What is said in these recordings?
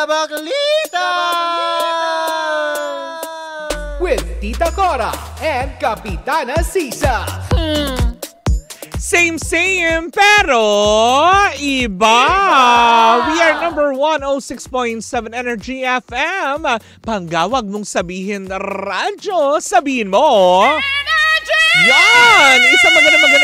Baklita! With Tita Cora and Kapitana Sisa. Same, pero iba. We are number 106.7 Energy FM. Panggawag mong sabihin radyo, sabihin mo. Yan! Isang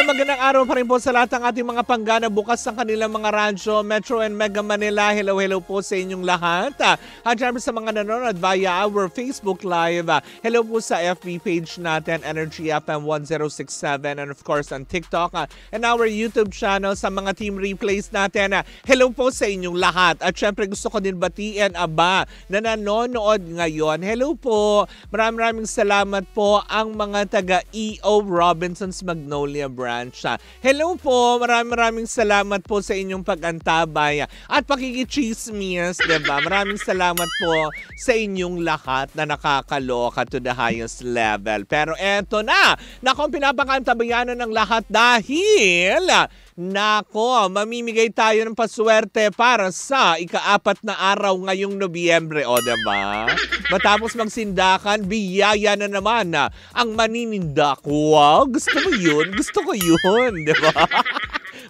magandang araw pa rin po sa lahat ng ating mga panggana bukas ng kanilang mga radyo, Metro and Mega Manila. Hello po sa inyong lahat. At syempre sa mga nanonood via our Facebook Live. Hello po sa FB page natin, Energy FM 1067, and of course on TikTok and our YouTube channel sa mga team replays natin. Hello po sa inyong lahat. At syempre gusto ko din batiin na nanonood ngayon. Hello po. Maraming salamat po ang mga taga-EO Robinson's Magnolia Branch. Hello po, maraming salamat po sa inyong pag-antabay at pakikichismis, diba? Maraming salamat po sa inyong lahat na nakakaloka to the highest level. Pero eto na, nako, pinapakantabayanan ng lahat dahil nako, mamimigay tayo ng paswerte para sa ika-4 na araw ngayong Nobyembre, o diba? Matapos magsindakan, biyaya na naman ang maninindak. Wow, gusto mo yun? Gusto ko yun, diba?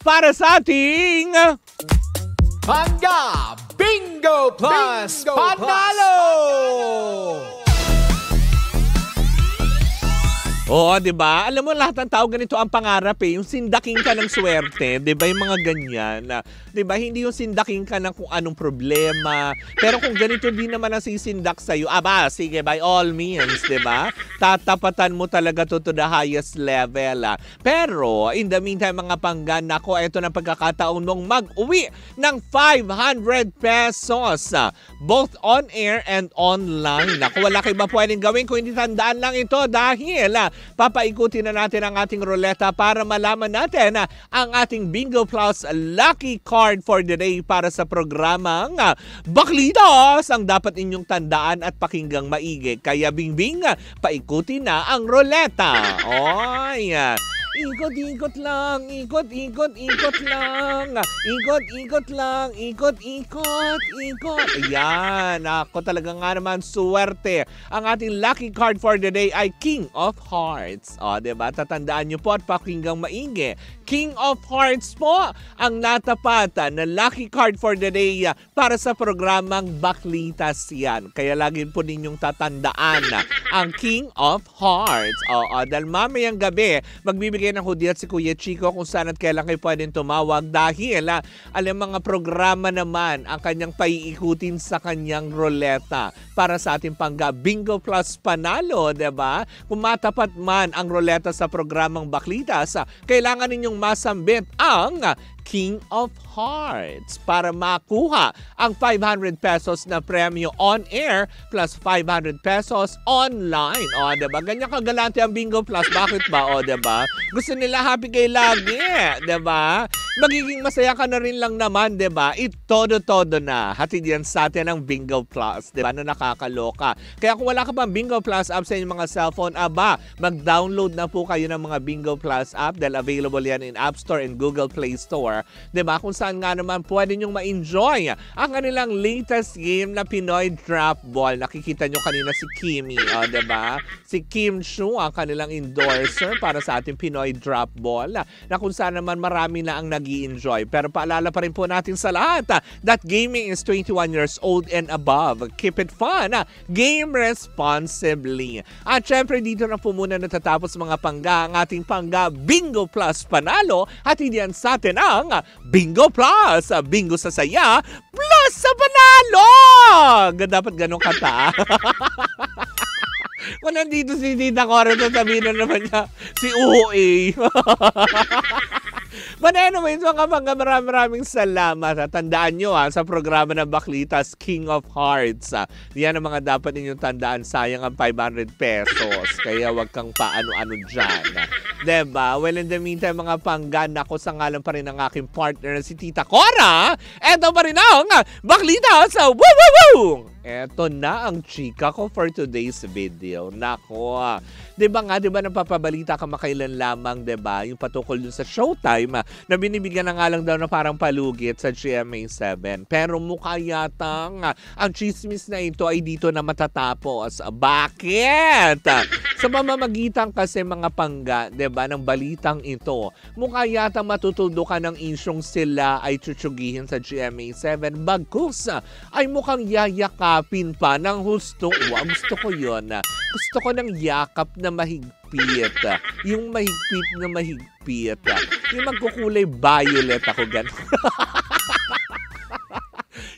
Para sa ating Pangga Bingo Plus Panalo! Oo, diba? Alam mo, lahat ng tao ganito ang pangarap yung sindaking ka ng swerte, diba? Yung mga ganyan. Diba? Hindi yung sindaking ka ng kung anong problema. Pero kung ganito din naman ang sisindak sa'yo, sige, by all means, diba? Tatapatan mo talaga to the highest level. Pero, in the meantime, mga panggan, ako, ito na pagkakataon mong mag-uwi ng 500 pesos. Both on air and online. Ako, wala kayo ba pwedeng gawin kung hindi tandaan lang ito dahil papaikutin na natin ang ating ruleta para malaman natin ang ating Bingo Plus Lucky Card for the day para sa programang Baklitas ang dapat inyong tandaan at pakinggang maigi. Kaya bingbing, paikutin na ang ruleta. Oy! Ikot-ikot lang, ikot-ikot lang, ikot-ikot lang, ikot-ikot. Ayan, ako talaga nga naman suwerte. Ang ating lucky card for the day ay King of Hearts. O, diba? Tatandaan nyo po at pakinggang maigi. King of Hearts po ang natapatan na lucky card for the day para sa programang Baklitas yan. Kaya lagi po ninyong tatandaan ang King of Hearts. O, dahil mamayang gabi, magbibigay ng hudyat si Kuya Chico kung saan at kailan kayo pwedeng tumawag dahil alam mga programa naman ang kanyang paiikutin sa kanyang ruleta para sa ating Pangga Bingo Plus Panalo, diba? Kung matapat man ang ruleta sa programang Baklitas, kailangan ninyong masambit ang King of Hearts para makuha ang 500 pesos na premyo on air plus 500 pesos online. O, diba? Ganyan kagalante ang Bingo Plus. Bakit ba? O, diba? Gusto nila happy kayo lagi. Diba? Magiging masaya ka na rin lang naman, diba? Todo-todo na. Hatid yan sa atin ang Bingo Plus. Diba? Na nakakaloka. Kaya kung wala ka pang Bingo Plus app sa inyong mga cellphone, mag-download na po kayo ng mga Bingo Plus app dahil available yan in App Store and Google Play Store. Diba? Kung saan nga naman pwede nyong ma-enjoy ang kanilang latest game na Pinoy Drop Ball. Nakikita nyo kanina si Kimi, diba? Si Kim Chu ang kanilang endorser para sa ating Pinoy Drop Ball na kung saan naman marami na ang nag-i-enjoy. Pero paalala pa rin po natin sa lahat that gaming is 21 years old and above. Keep it fun. Game responsibly. At syempre dito na po muna natatapos mga pangga ang ating Pangga Bingo Plus Panalo at hindi yan sa atin ang Bingo Plus. Bingo sa saya plus sa panalo. Dapat ganun kata. Kung nandito si Tita Cora, sasabihin na naman niya si UA. But anyways, mga pangga, maraming salamat. Tandaan nyo sa programa ng Baklitas, King of Hearts. Yan ang mga dapat ninyong tandaan. Sayang ang 500 pesos. Kaya wag kang paano-ano dyan. Diba? Well, in the meantime, mga pangga, ako sa ngalan pa rin ng aking partner na si Tita Cora. Eto pa rin ang Baklitas. Woo! Eto na ang chika ko for today's video. Nako, di ba napapabalita kamakailan lamang, di ba? Yung patungkol dun sa Showtime na binibigyan na nga lang daw na parang palugit sa GMA7. Pero mukha yatang ang chismis na ito ay dito na matatapos. Bakit? Sa mamamagitan kasi mga pangga, di ba, ng balitang ito, mukha yata matutuldukan ng isyong sila ay tsutsugin sa GMA7. Bagkus ay mukhang yayakapin pa ng husto. Gusto ko yun. Gusto ko ng yakap na mahigpit. Yung mahigpit na mahigpit. Yung magkukulay violet ako gano'n.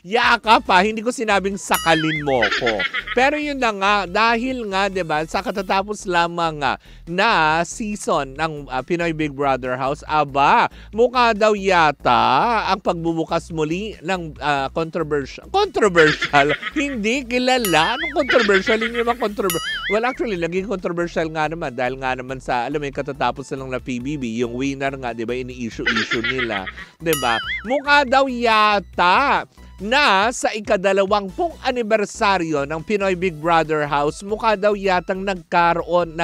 Yakap hindi ko sinabing sakalin mo ko. Pero yun na nga, dahil nga, diba, sa katatapos lamang na season ng Pinoy Big Brother House, mukha daw yata ang pagbubukas muli ng controversial, hindi kilala. Anong controversial? Hindi naman controversial. Well, actually, naging controversial nga naman dahil nga naman sa, alam mo, katatapos na lang na PBB, yung winner nga, diba, ini-issue nila. Diba? Mukha daw yata na sa ika-20 anibersaryo ng Pinoy Big Brother House, mukha daw yatang nagkakaroon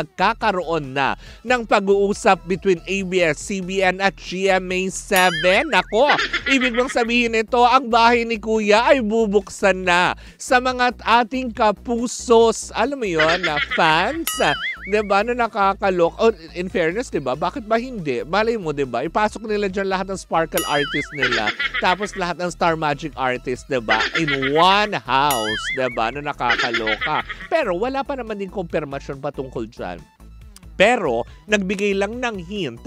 na ng pag-uusap between ABS-CBN at GMA7. Ako, ibig bang sabihin ito, ang bahay ni Kuya ay bubuksan na sa mga ating kapusos, alam mo yun, na fans, diba, na nakakalok. Oh, in fairness, diba, bakit ba hindi? Malay mo, diba, ipasok nila dyan lahat ng sparkle artist nila, tapos lahat ng Star Magic artist, diba, in one house, diba, na nakakaloka. Pero wala pa naman din kumpirmasyon patungkol dyan. Pero, nagbigay lang ng hint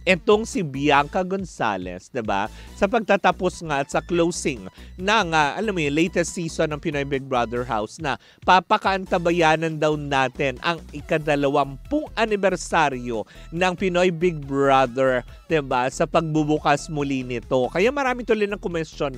etong si Bianca Gonzalez, diba? Sa pagtatapos nga at sa closing ng, alam mo yun, latest season ng Pinoy Big Brother House na papakaantabayanan daw natin ang ika-20 anibersaryo ng Pinoy Big Brother, diba? Sa pagbubukas muli nito. Kaya marami tuloy ng question,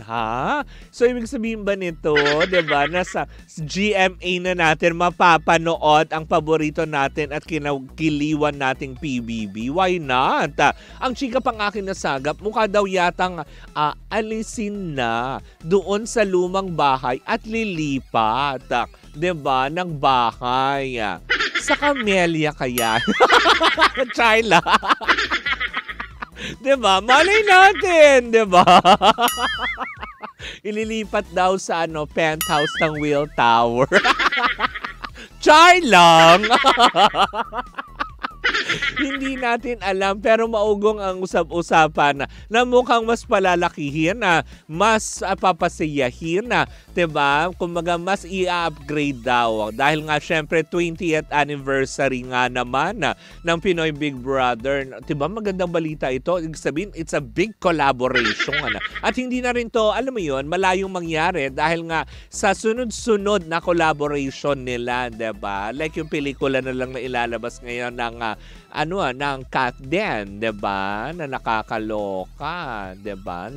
So, ibig sabihin ba nito, diba? Nasa GMA na natin mapapanood ang paborito natin at kinakiliwan nating PBB. Why not? Ang chika pang akin nasagap, mukha daw yatang alisin na doon sa lumang bahay at lilipat, diba, ng bahay. Sa Camellia kaya? Chayla. Diba? Malay natin, diba? Ililipat daw sa penthouse ng Will Tower. Char lang. Hindi natin alam, pero maugong ang usap-usapan na mukhang mas palalakihin, mas papasayahin, diba? Kumbaga mas i-upgrade daw. Dahil nga syempre 20th anniversary nga naman ng Pinoy Big Brother. Diba? Magandang balita ito. Ibig sabihin, it's a big collaboration. At hindi na rin to, alam mo yun, malayong mangyari dahil nga sa sunod-sunod na collaboration nila, diba? Like yung pelikula na lang na ilalabas ngayon ng ng Kat Den, 'di ba? Na nakakaloka, 'di ba?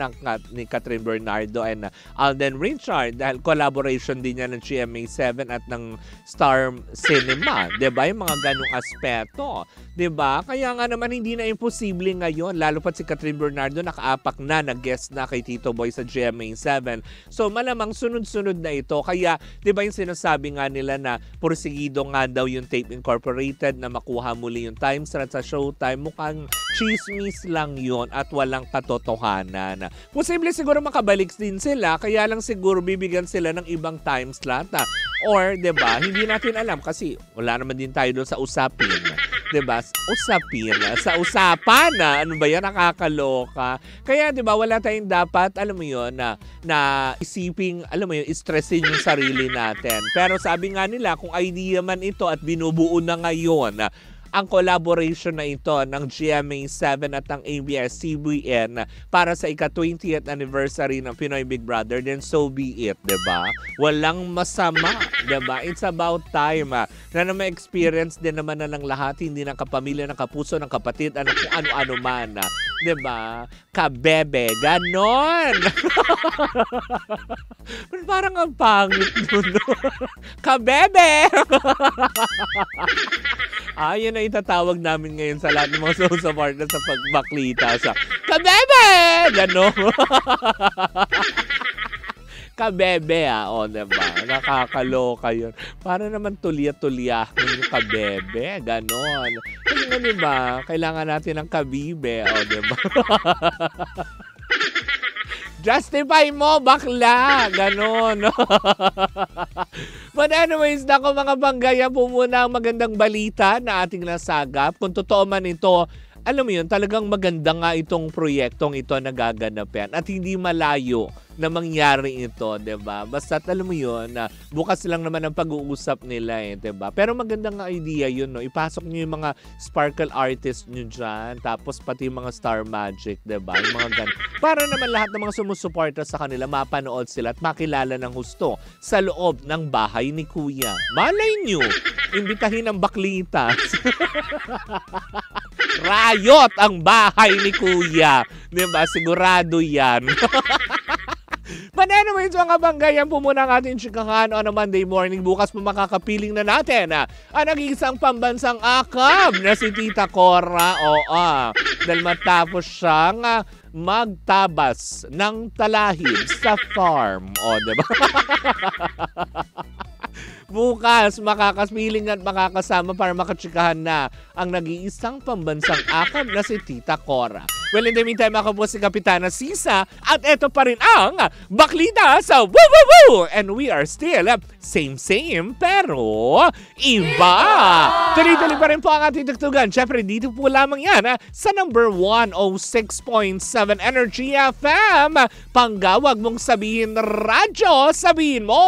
Ni Catherine Bernardo and Alden Richard dahil collaboration din niya ng GMA7 at ng Star Cinema, 'di ba? Yung mga ganung aspeto, 'di ba? Kaya nga naman hindi na imposible ngayon, lalo pa si Catherine Bernardo nakaapak na nag-guest na kay Tito Boy sa GMA7. So malamang sunod-sunod na ito. Kaya 'di ba yung sinasabi nga nila na porsigido nga daw yung Tape Incorporated na makuha muli yung time slot sa Showtime, mukhang chismis lang yon at walang katotohanan. Posible siguro makabalik din sila, kaya lang siguro bibigyan sila ng ibang time slot. Or, 'di ba, hindi natin alam kasi wala naman din tayo doon sa usapin. 'Di ba? Usapin. Sa usapan ano ba 'yan, nakakaloka. Kaya 'di ba, wala tayong dapat, alam mo 'yon, na isiping, alam mo 'yon, stressin yung sarili natin. Pero sabi nga nila, kung idea man ito at binubuo na ngayon ang collaboration na ito ng GMA7 at ng ABS-CBN para sa ika-20th anniversary ng Pinoy Big Brother, then so be it, diba? Walang masama, diba? It's about time na ma-experience din naman na ng lahat, hindi ng kapamilya, ng kapuso, ng kapatid, kung ano-ano man, diba? Kabebe, ganon! Parang ang pangit nun. Kabebe! Yan na itatawag namin ngayon sa lahat ng mga support na sa pagbaklita sa Kabebe! Gano. Kabebe o diba? Nakakaloka yun. Para naman tulya-tulya yung kabebe, ganon. Kasi nga diba, kailangan natin ng kabibe o diba? Justify mo, bakla! Ganon. But anyways, nako mga banggaya po muna ang magandang balita na ating nasagap. Kung totoo man ito, alam mo yun, talagang maganda nga itong proyektong ito na gaganapin at hindi malayo na mangyari ito, diba? Basta alam mo yun, na bukas lang naman ang pag-uusap nila diba? Pero magandang idea yun, no? Ipasok nyo yung mga sparkle artist nyo dyan, tapos pati yung mga Star Magic, diba? Yung mga ganun. Para naman lahat ng mga sumusuporta sa kanila, mapanood sila at makilala ng husto sa loob ng bahay ni Kuya. Malay nyo, imbitahin ang baklitas. Riot ang bahay ni Kuya. Diba? Sigurado yan. But anyways, mga banggayan po muna ang ating chikahan on a Monday morning. Bukas po makakapiling na natin ang nag-iisang pambansang akab na si Tita Cora. Dahil matapos siyang magtabas ng talahib sa farm. Diba? Bukas, makakaspiling at makakasama para makachikahan na ang nag-iisang pambansang akab na si Tita Cora. Well, in the meantime, ako po si Kapitana Sisa at ito pa rin ang Baklita sa Woo Woo Woo! And we are still same pero iba! Tuloy-tuloy pa rin po ang ating tugtugan. Siyempre, dito po lamang yan sa number 106.7 Energy FM. Panggawag mong sabihin radyo, sabihin mo...